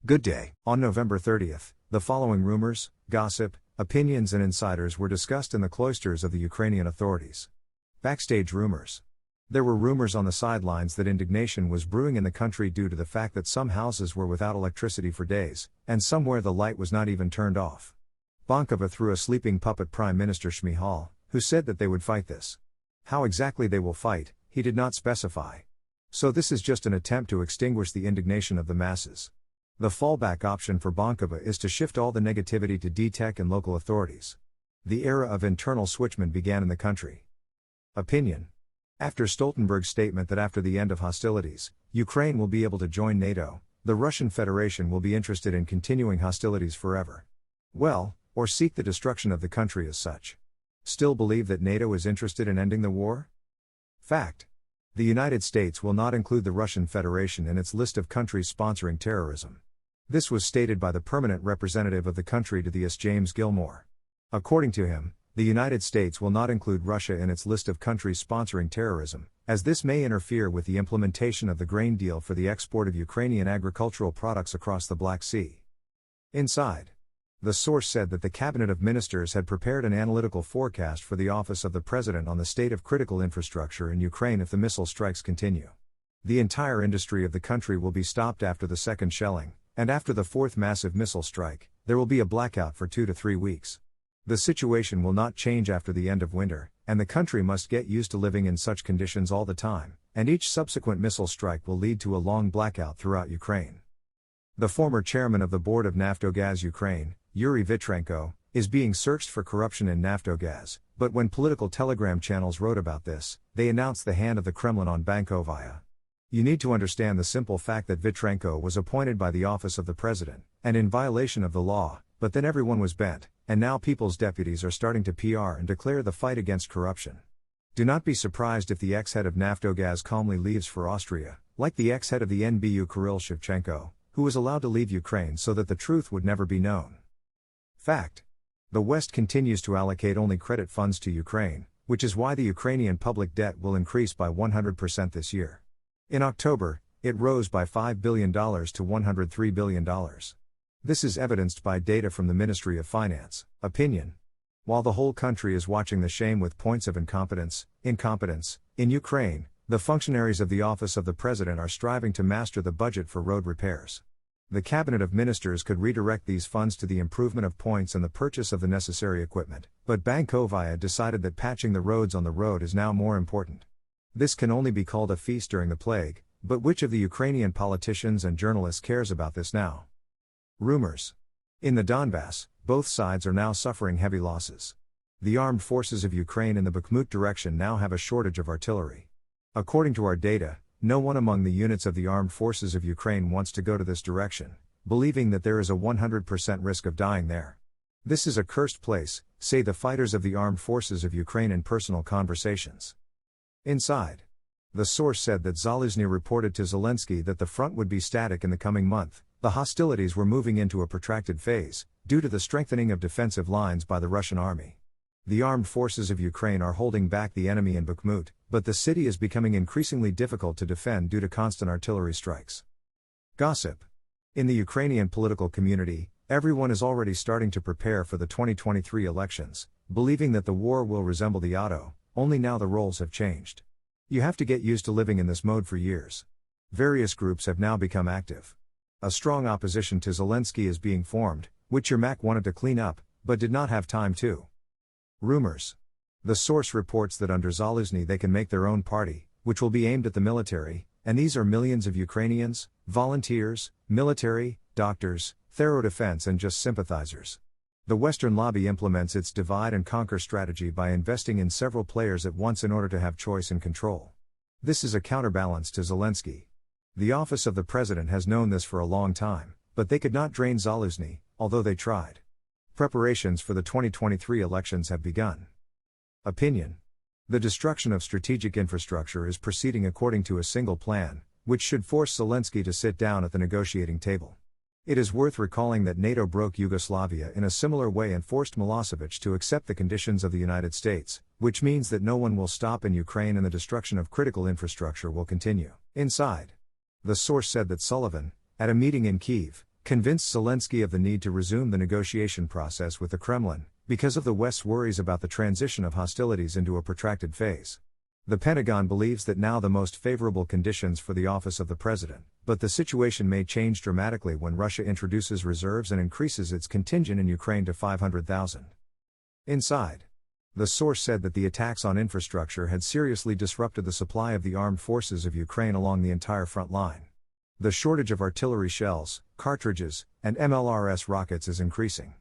Good day. On November 30th, the following rumors, gossip, opinions and insiders were discussed in the cloisters of the Ukrainian authorities. Backstage rumors. There were rumors on the sidelines that indignation was brewing in the country due to the fact that some houses were without electricity for days, and somewhere the light was not even turned off. Bankova threw a sleeping puppet Prime Minister Shmyhal, who said that they would fight this. How exactly they will fight, he did not specify. So this is just an attempt to extinguish the indignation of the masses. The fallback option for Bankova is to shift all the negativity to DTEK and local authorities. The era of internal switchmen began in the country. Opinion. After Stoltenberg's statement that after the end of hostilities, Ukraine will be able to join NATO, the Russian Federation will be interested in continuing hostilities forever. Well, or seek the destruction of the country as such. Still believe that NATO is interested in ending the war? Fact. The United States will not include the Russian Federation in its list of countries sponsoring terrorism. This was stated by the permanent representative of the country to the US, James Gilmore. According to him, the United States will not include Russia in its list of countries sponsoring terrorism, as this may interfere with the implementation of the grain deal for the export of Ukrainian agricultural products across the Black Sea. Inside. The source said that the Cabinet of Ministers had prepared an analytical forecast for the Office of the President on the state of critical infrastructure in Ukraine if the missile strikes continue. The entire industry of the country will be stopped after the second shelling, and after the fourth massive missile strike, there will be a blackout for 2 to 3 weeks. The situation will not change after the end of winter, and the country must get used to living in such conditions all the time, and each subsequent missile strike will lead to a long blackout throughout Ukraine. The former chairman of the board of Naftogaz Ukraine, Yuri Vitrenko, is being searched for corruption in Naftogaz, but when political telegram channels wrote about this, they announced the hand of the Kremlin on Bankova. You need to understand the simple fact that Vitrenko was appointed by the office of the president, and in violation of the law, but then everyone was bent, and now people's deputies are starting to PR and declare the fight against corruption. Do not be surprised if the ex-head of Naftogaz calmly leaves for Austria, like the ex-head of the NBU Kirill Shevchenko, who was allowed to leave Ukraine so that the truth would never be known. Fact. The West continues to allocate only credit funds to Ukraine, which is why the Ukrainian public debt will increase by 100% this year. In October, it rose by $5 billion to $103 billion. This is evidenced by data from the Ministry of Finance. Opinion. While the whole country is watching the shame with points of incompetence, in Ukraine, the functionaries of the Office of the President are striving to master the budget for road repairs. The Cabinet of Ministers could redirect these funds to the improvement of points and the purchase of the necessary equipment, but Bankova decided that patching the roads on the road is now more important. This can only be called a feast during the plague, but which of the Ukrainian politicians and journalists cares about this now? Rumors. In the Donbass, both sides are now suffering heavy losses. The armed forces of Ukraine in the Bakhmut direction now have a shortage of artillery. According to our data, no one among the units of the armed forces of Ukraine wants to go to this direction, believing that there is a 100% risk of dying there. This is a cursed place, say the fighters of the armed forces of Ukraine in personal conversations. Inside. The source said that Zaluzhny reported to Zelensky that the front would be static in the coming month. The hostilities were moving into a protracted phase, due to the strengthening of defensive lines by the Russian army. The armed forces of Ukraine are holding back the enemy in Bakhmut, but the city is becoming increasingly difficult to defend due to constant artillery strikes. Gossip. In the Ukrainian political community, everyone is already starting to prepare for the 2023 elections, believing that the war will resemble the auto, only now the roles have changed. You have to get used to living in this mode for years. Various groups have now become active. A strong opposition to Zelensky is being formed, which Yermak wanted to clean up, but did not have time to. Rumors. The source reports that under Zaluzhny they can make their own party, which will be aimed at the military, and these are millions of Ukrainians, volunteers, military, doctors, thorough defense and just sympathizers. The Western lobby implements its divide and conquer strategy by investing in several players at once in order to have choice and control. This is a counterbalance to Zelensky. The office of the president has known this for a long time, but they could not drain Zaluzhny, although they tried. Preparations for the 2023 elections have begun. Opinion. The destruction of strategic infrastructure is proceeding according to a single plan, which should force Zelensky to sit down at the negotiating table. It is worth recalling that NATO broke Yugoslavia in a similar way and forced Milosevic to accept the conditions of the United States, which means that no one will stop in Ukraine and the destruction of critical infrastructure will continue. Inside. The source said that Sullivan, at a meeting in Kyiv, convinced Zelensky of the need to resume the negotiation process with the Kremlin, because of the West's worries about the transition of hostilities into a protracted phase. The Pentagon believes that now the most favorable conditions for the office of the president, but the situation may change dramatically when Russia introduces reserves and increases its contingent in Ukraine to 500,000. Inside. The source said that the attacks on infrastructure had seriously disrupted the supply of the armed forces of Ukraine along the entire front line. The shortage of artillery shells, cartridges, and MLRS rockets is increasing.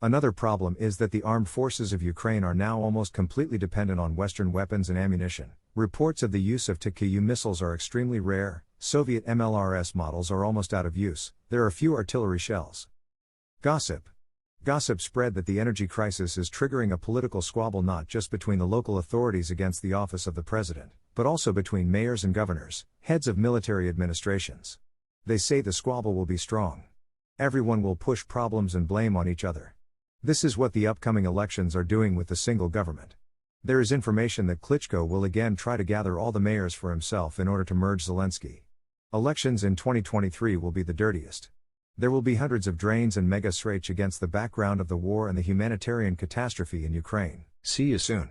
Another problem is that the armed forces of Ukraine are now almost completely dependent on Western weapons and ammunition. Reports of the use of TKU missiles are extremely rare, Soviet MLRS models are almost out of use, there are few artillery shells. Gossip. Gossip spread that the energy crisis is triggering a political squabble not just between the local authorities against the office of the president, but also between mayors and governors, heads of military administrations. They say the squabble will be strong. Everyone will push problems and blame on each other. This is what the upcoming elections are doing with the single government. There is information that Klitschko will again try to gather all the mayors for himself in order to merge Zelensky. Elections in 2023 will be the dirtiest. There will be hundreds of drains and mega srach against the background of the war and the humanitarian catastrophe in Ukraine. See you soon.